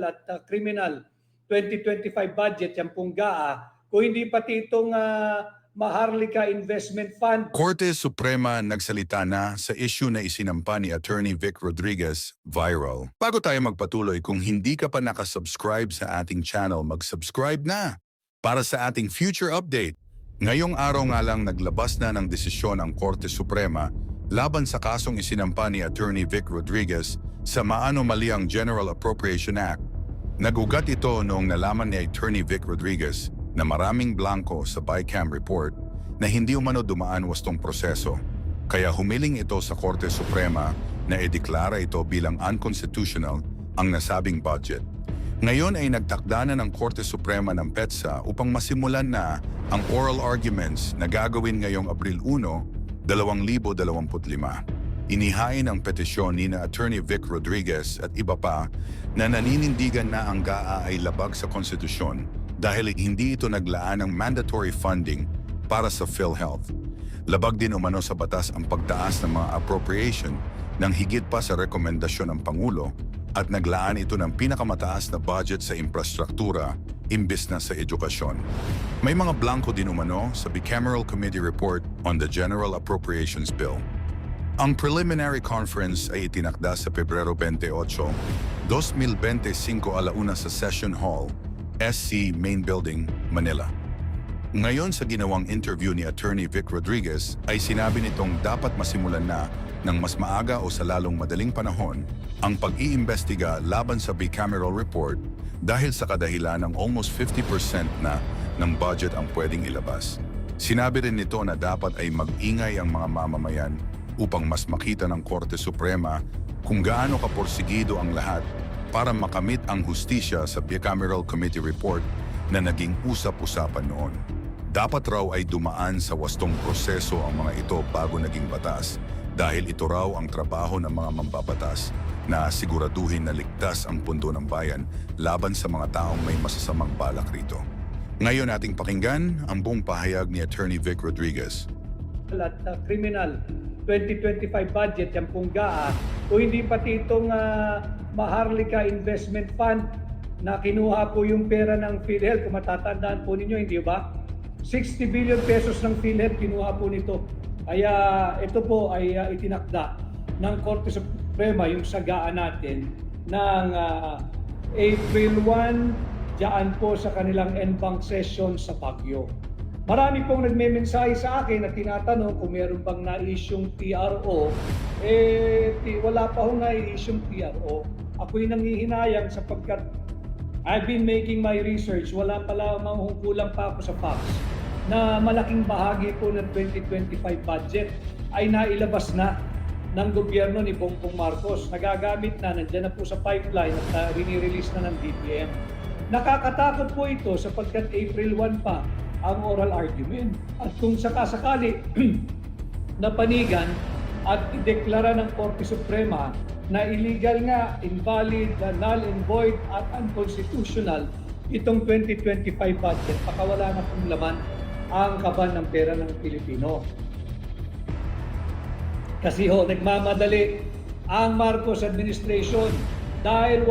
at criminal 2025 budget, yan pong GAA, kung hindi pati itong Maharlika Investment Fund. Korte Suprema nagsalita na sa issue na isinampa ni Attorney Vic Rodriguez viral. Bago tayo magpatuloy, kung hindi ka pa nakasubscribe sa ating channel, mag-subscribe na para sa ating future update. Ngayong araw nga lang naglabas na ng desisyon ang Korte Suprema laban sa kasong isinampa ni Attorney Vic Rodriguez sa maanomaliang General Appropriation Act. Nagugat ito noong nalaman ni Attorney Vic Rodriguez na maraming blanco sa BICAM report na hindi umano dumaan wastong proseso. Kaya humiling ito sa Korte Suprema na ideklara ito bilang unconstitutional ang nasabing budget. Ngayon ay nagtakda na ng Korte Suprema ng PETSA upang masimulan na ang oral arguments na gagawin ngayong Abril 1, 2025. Inihain ang petisyon ni na Attorney Vic Rodriguez at iba pa na naninindigan na ang GAA ay labag sa konstitusyon dahil hindi ito naglaan ng mandatory funding para sa PhilHealth. Labag din umano sa batas ang pagtaas ng mga appropriation ng higit pa sa rekomendasyon ng Pangulo at naglaan ito ng pinakamataas na budget sa infrastruktura imbis na sa edukasyon. May mga blanco din umano sa Bicameral Committee Report on the General Appropriations Bill. Ang preliminary conference ay itinakda sa Pebrero 28, 2025 alauna sa Session Hall, SC Main Building, Manila. Ngayon sa ginawang interview ni Attorney Vic Rodriguez ay sinabi nitong dapat masimulan na ng mas maaga o sa lalong madaling panahon ang pag-iimbestiga laban sa bicameral report dahil sa kadahilan ng almost 50% na ng budget ang pwedeng ilabas. Sinabi rin nito na dapat ay mag-ingay ang mga mamamayan upang mas makita ng Korte Suprema kung gaano kaporsigido ang lahat para makamit ang hustisya sa Bicameral Committee Report na naging usap-usapan noon. Dapat raw ay dumaan sa wastong proseso ang mga ito bago naging batas dahil ito raw ang trabaho ng mga mambabatas na siguraduhin na ligtas ang pundo ng bayan laban sa mga taong may masasamang balak rito. Ngayon ating pakinggan ang buong pahayag ni Attorney Vic Rodriguez. At criminal 2025 budget, yan pong GAA, kung hindi pati itong Maharlika Investment Fund na kinuha po yung pera ng PhilHealth, kung matatandaan po ninyo, hindi ba? 60 billion pesos ng PhilHealth kinuha po nito. Kaya ito po ay itinakda ng Korte Suprema yung sa GAA natin ng April 1, diyan po sa kanilang en-banc session sa Baguio. Marami pong nagme-mensahe sa akin at tinatanong kung meron bang na-issue'ng TRO. Wala pa hong na-issue'ng TRO. Ako'y nanghihinayang sapagkat I've been making my research. Wala pala kulang pa ako sa facts na malaking bahagi po ng 2025 budget ay nailabas na ng gobyerno ni Bongbong Marcos. Nagagamit na, nandiyan na po sa pipeline at rini-release na ng DBM. Nakakatakot po ito sapagkat April 1 pa ang oral argument. At kung sakasakali napanigan at ideklara ng Korte Suprema na illegal nga, invalid, null and void at unconstitutional itong 2025 budget, pakawala na pong laman ang kaban ng pera ng Pilipino. Kasi nagmamadali ang Marcos administration dahil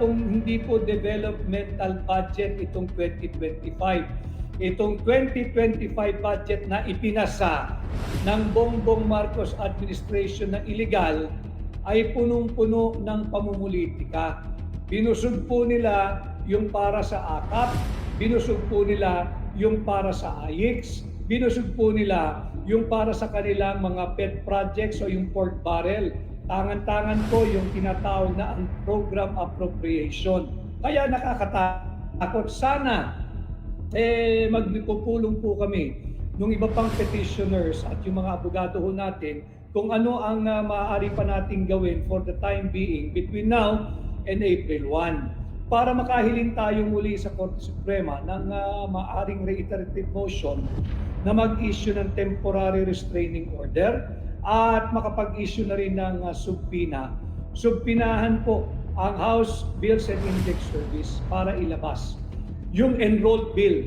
hindi po developmental budget itong 2025. Itong 2025 budget na ipinasa ng Bongbong Marcos administration na illegal ay punong-puno ng pamumulitika. Binusog po nila yung para sa AKAP, binusog po nila yung para sa AIX, binusog po nila yung para sa kanilang mga pet projects o yung pork barrel. Tangan-tangan po yung tinatawag na ang program appropriation. Kaya nakakatakot. Sana magpupulong po kami nung iba pang petitioners at yung mga abogado ho natin kung ano ang maaari pa nating gawin for the time being between now and April 1 para makahiling tayo muli sa Korte Suprema ng maaaring reiterative motion na mag-issue ng temporary restraining order at makapag-issue na rin ng subpoena. Subpinahan po ang House Bills and Index Service para ilabas yung enrolled bill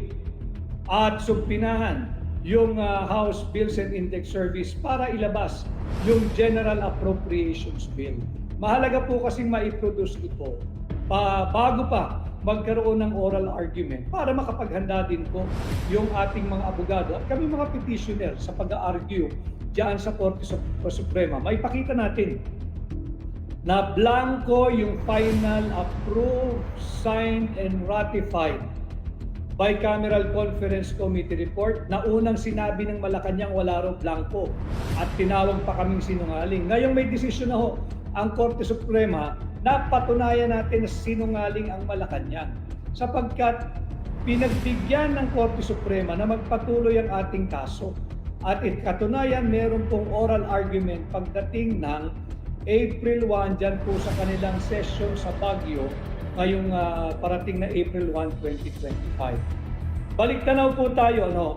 at subpinahan yung House Bills and Index Service para ilabas yung General Appropriations Bill. Mahalaga po kasing maiproduce ito bago pa magkaroon ng oral argument para makapaghanda din po yung ating mga abogado at kami mga petitioner sa pag-argue diyan sa Korte Suprema. Maipakita natin na blanco yung final approved, signed, and ratified Bicameral Conference Committee report na unang sinabi ng Malacanang wala raw blanco at tinawag pa kaming sinungaling. Ngayong may desisyon na ho ang Korte Suprema, napatunayan natin na sinungaling ang Malacanang sapagkat pinagbigyan ng Korte Suprema na magpatuloy ang ating kaso. At katunayan, meron pong oral argument pagdating ng April 1 dyan po sa kanilang session sa Baguio ngayong parating na April 1, 2025. Balik tanaw po tayo, no?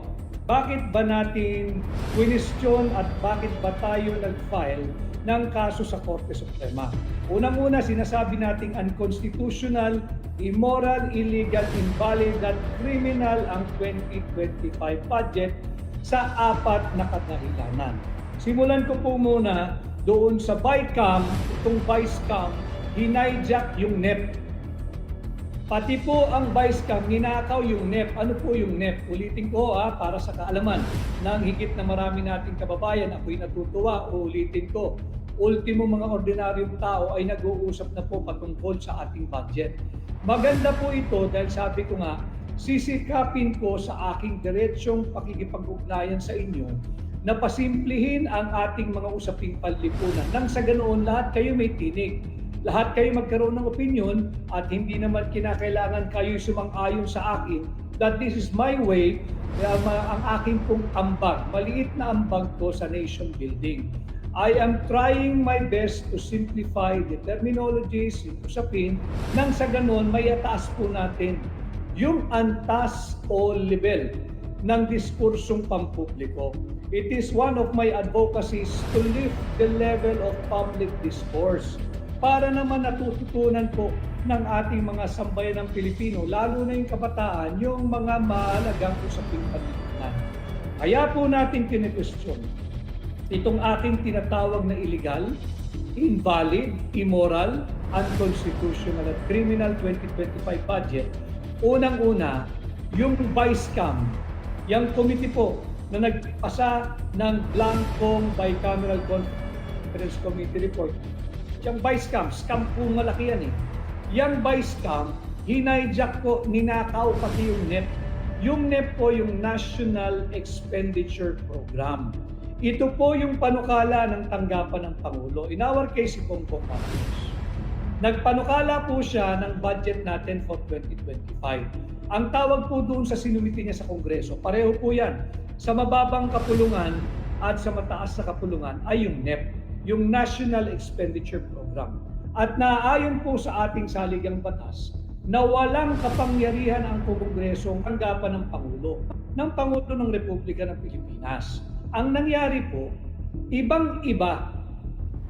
Bakit ba natin question at bakit ba tayo nag-file ng kaso sa Korte Suprema? Unang-una, sinasabi nating unconstitutional, immoral, illegal, invalid, at criminal ang 2025 budget sa 4 na kadahilanan. Simulan ko po muna doon sa BICAM, itong Vicecam, hinijak yung NEP. Pati po ang Vicecam, ninakaw yung NEP. Ano po yung NEP? Ulitin ko para sa kaalaman ng higit na marami nating kababayan. Ako'y natutuwa, ulitin ko. Ultimo mga ordinaryong tao ay nag-uusap na po patungkol sa ating budget. Maganda po ito dahil sabi ko nga, sisikapin ko sa aking diretsyong pakikipag-ugnayan sa inyo na pasimplihin ang ating mga usaping panlipunan. Nang sa ganoon, lahat kayo may tinig. Lahat kayo magkaroon ng opinion at hindi naman kinakailangan kayo sumang-ayon sa akin that this is my way, ang aking pong ambag. Maliit na ambag ko sa nation building. I am trying my best to simplify the terminologies, yung usapin, nang sa ganoon may ataas po natin yung antas o level ng diskursong pampubliko. It is one of my advocacies to lift the level of public discourse para naman natututunan po ng ating mga sambayan ng Pilipino, lalo na yung kabataan, yung mga mahalagang usaping panlipunan. Kaya po natin kine-question itong ating tinatawag na illegal, invalid, immoral, unconstitutional at criminal 2025 budget. Unang-una, yung Vicecam, yung committee po na nagpasa ng blankong Bicameral Conference Committee report. Yung Vicecam, scam po malaki yan eh. Yung Vicecam, hinijak po, ninakaw pati yung NEP. Yung NEP po yung National Expenditure Program. Ito po yung panukala ng tanggapan ng Pangulo. In our case, si Bongbong Marcos. Nagpanukala po siya ng budget natin for 2025. Ang tawag po doon sa sinumiti niya sa Kongreso, pareho po yan. Sa mababang kapulungan at sa mataas na kapulungan ay yung NEP, yung National Expenditure Program. At naaayon po sa ating saligang batas na walang kapangyarihan ang Kongreso ang tanggapan ng Pangulo ng Republika ng Pilipinas. Ang nangyari po, ibang-iba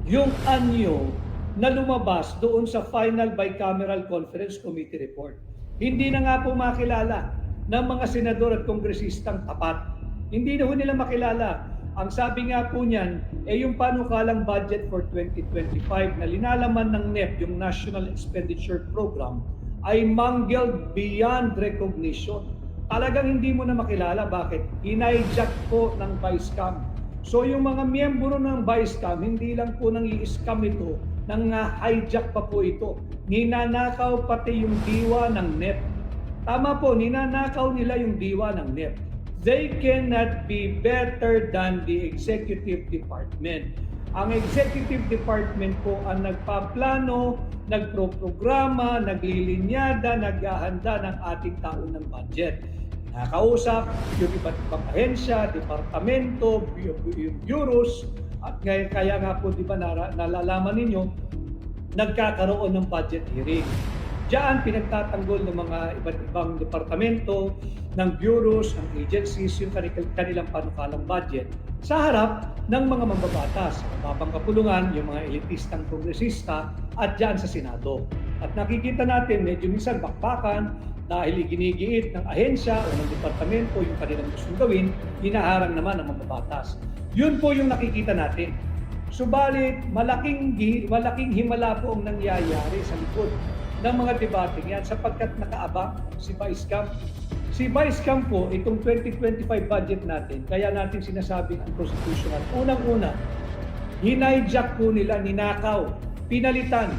yung anyo na lumabas doon sa final Bicameral Conference Committee report. Hindi na nga po makilala ng mga senador at kongresistang tapat. Hindi na ho nila makilala. Ang sabi nga po niyan, yung panukalang budget for 2025 na linalaman ng NEP, yung National Expenditure Program, ay mangled beyond recognition. Talagang hindi mo na makilala. Bakit? Hinijak po ng Vicecam. So yung mga miyembro ng Vicecam, hindi lang po nang i-scam ito, nang hijack pa po ito. Ninanakaw pati yung diwa ng NEP. Tama po, ninanakaw nila yung diwa ng NEP. They cannot be better than the Executive Department. Ang Executive Department po ang nagpaplano, nagproprograma, naglilinyada, naghahanda ng ating taunang budget. Nakausap yung iba't ibang ahensya, departamento, yung bureaus, at kaya nga po di ba nalalaman ninyo, nagkakaroon ng budget hearing. Diyan pinagtatanggol ng mga iba't ibang departamento, ng bureaus, ng agencies, yung kanilang panukalang budget sa harap ng mga mambabatas, mababang kapulungan, yung mga elitistang progresista, at diyan sa Senado. At nakikita natin, medyo minsan bakbakan, dahil ginigiit ng ahensya o ng departamento yung kanilang gustong gawin, hinaharang naman ng mambabatas. Yun po yung nakikita natin. Subalit, malaking himala po ang nangyayari sa likod ng mga debating yan sapagkat nakaabang si Vice Camp. Si Vice Camp po, itong 2025 budget natin, kaya natin sinasabing unconstitutional. Unang-una, hinayjack po nila, ninakaw, pinalitan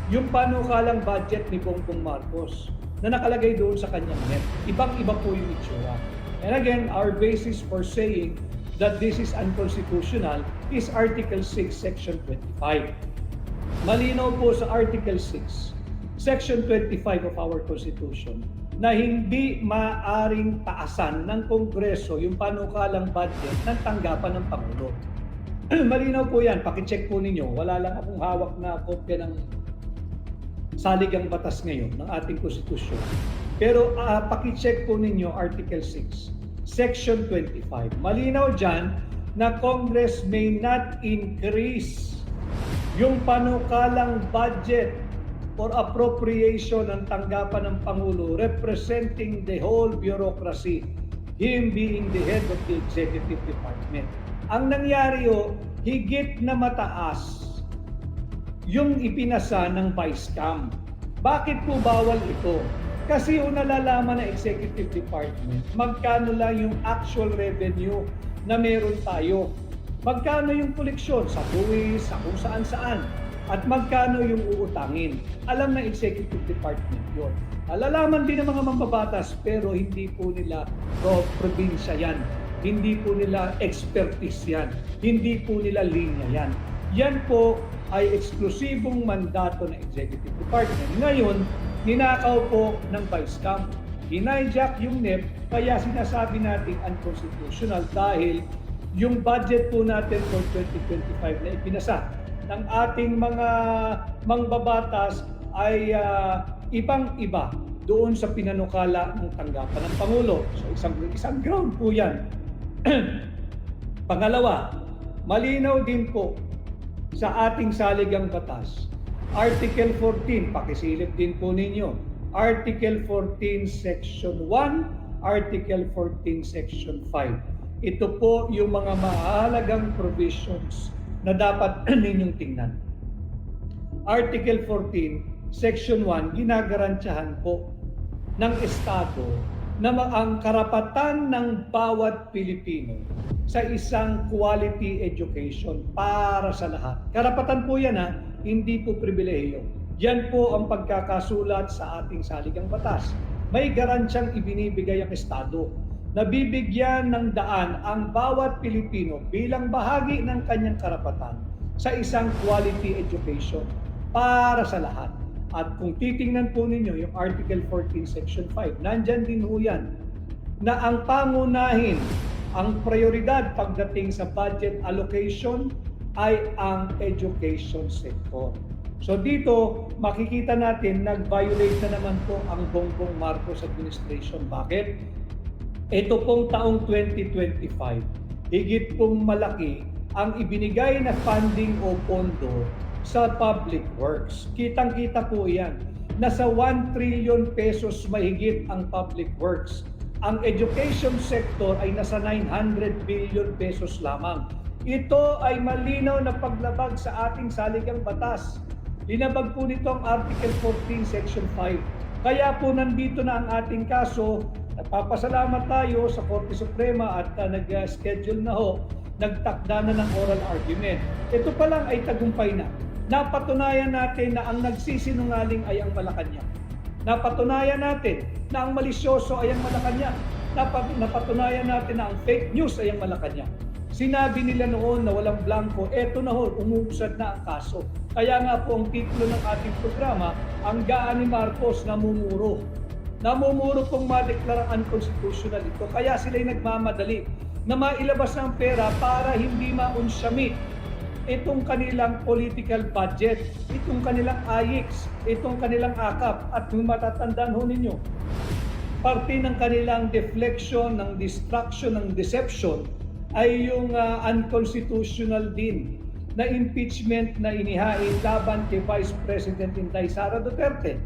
yung panukalang budget ni Bongbong Marcos na nakalagay doon sa kanyang net. Ibang-iba po yung itsura. And again, our basis for saying that this is unconstitutional is Article 6, Section 25. Malinaw po sa Article 6, Section 25 of our Constitution na hindi maaring taasan ng Kongreso yung panukalang budget ng tanggapan ng Pangulo. Malinaw po yan, pakicheck po ninyo. Wala lang akong hawak na kopya ng saligang batas ngayon ng ating konstitusyon. Pero pakicheck po ninyo Article 6, Section 25. Malinaw dyan na Congress may not increase yung panukalang budget or appropriation ng tanggapan ng Pangulo representing the whole bureaucracy, him being the head of the executive department. Ang nangyari higit na mataas yung ipinasa ng Vice Camp. Bakit po bawal ito? Kasi yung nalalaman ng executive department, magkano lang yung actual revenue na meron tayo. Magkano yung koleksyon sa buwis, sa kung saan-saan. At magkano yung uutangin. Alam ng executive department yun. Alalaman din ng mga mambabatas pero hindi po nila probinsya yan. Hindi po nila expertise yan. Hindi po nila linya yan. Yan po ay eksklusibong mandato ng executive department. Ngayon, ninakaw po ng Vice Camp. Hinayjack yung NEP, kaya sinasabi natin unconstitutional dahil yung budget po natin for 2025 na ipinasa ng ating mga mangbabatas ay ibang-iba doon sa pinanukala ng tanggapan ng Pangulo. So isang ground po yan. Pangalawa, malinaw din po sa ating saligang batas. Article 14, pakisilip din po ninyo. Article 14, Section 1, Article 14, Section 5. Ito po yung mga mahalagang provisions na dapat ninyong tingnan. Article 14, Section 1, ginagarantiyahan po ng Estado na ang karapatan ng bawat Pilipino sa isang quality education para sa lahat. Karapatan po yan hindi po pribilehiyo. Yan po ang pagkakasulat sa ating saligang batas. May garantyang ibinibigay ang Estado. Nabibigyan ng daan ang bawat Pilipino bilang bahagi ng kanyang karapatan sa isang quality education para sa lahat. At kung titingnan po ninyo yung Article 14, Section 5, nandyan din ho yan na ang pangunahin, ang prioridad pagdating sa budget allocation ay ang education sector. So dito, makikita natin nag-violate na naman po ang Bongbong Marcos administration. Bakit? Ito pong taong 2025, higit pong malaki ang ibinigay na funding o pondo sa public works. Kitang-kita po yan. Nasa 1 trillion pesos mahigit ang public works. Ang education sector ay nasa 900 billion pesos lamang. Ito ay malinaw na paglabag sa ating saligang batas. Linabag po nito ang Article 14, Section 5. Kaya po nandito na ang ating kaso. Nagpapasalamat tayo sa Korte Suprema at nag-schedule na nagtakda na ng oral argument. Ito pa lang ay tagumpay na. Napatunayan natin na ang nagsisinungaling ay ang Malacanang. Napatunayan natin na ang malisyoso ay ang Malacanang. Napatunayan natin na ang fake news ay ang Malacanang. Sinabi nila noon na walang blanco, eto na umuusad na ang kaso. Kaya nga po ang titulo ng ating programa, ang gaan ni Marcos namumuro. Namumuro pong madeklarang unconstitutional ito. Kaya sila'y nagmamadali na mailabas ng pera para hindi maunsyami itong kanilang political budget, itong kanilang AIX, itong kanilang AKAP. At kung matatandaan ho ninyo, parte ng kanilang deflection, ng distraction, ng deception ay yung unconstitutional din na impeachment na inihain laban kay Vice President Inday Sara Duterte.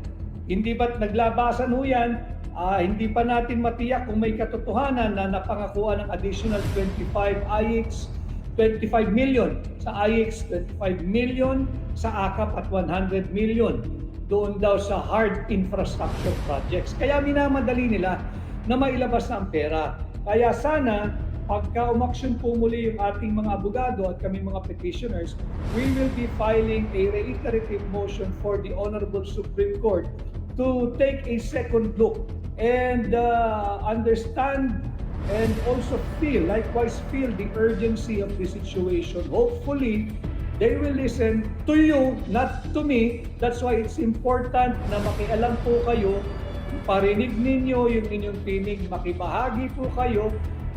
Hindi ba't naglabasan ho yan? Hindi pa natin matiyak kung may katotohanan na napangakuan ng additional 25 AIX, 25 million sa AIX, 25 million sa AKAP at 100 million doon daw sa hard infrastructure projects. Kaya minamadali nila na mailabas na ang pera. Kaya sana, pagka umaksyon po muli yung ating mga abogado at kami mga petitioners, we will be filing a reiterative motion for the Honorable Supreme Court to take a second look and understand and also likewise feel the urgency of the situation. Hopefully, they will listen to you, not to me. That's why it's important na makialam po kayo, parinig ninyo yung inyong tinig, makibahagi po kayo,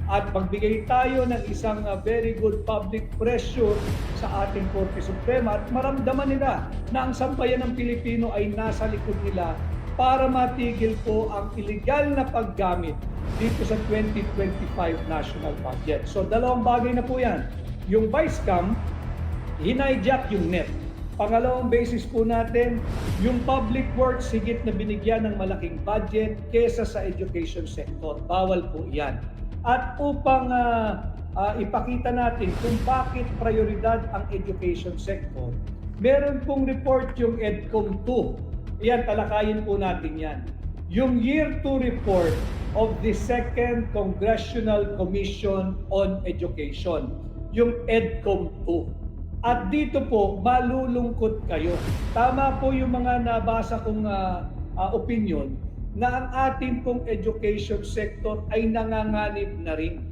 at magbigay tayo ng isang very good public pressure sa ating Korte Suprema at maramdaman nila na ang sambayan ng Pilipino ay nasa likod nila para matigil po ang illegal na paggamit dito sa 2025 national budget. So dalawang bagay na po yan. Yung Vice-Cam, hinayjack yung NEP. Pangalawang basis po natin, yung public works higit na binigyan ng malaking budget kesa sa education sector. Bawal po yan. At upang ipakita natin kung bakit prioridad ang education sector, meron pong report yung EDCOM 2. Yan, talakayin po natin yan. Yung Year 2 report of the Second Congressional Commission on Education, yung EDCOM 2. At dito po, malulungkot kayo. Tama po yung mga nabasa kong opinion na ang ating pong education sector ay nanganganib na rin.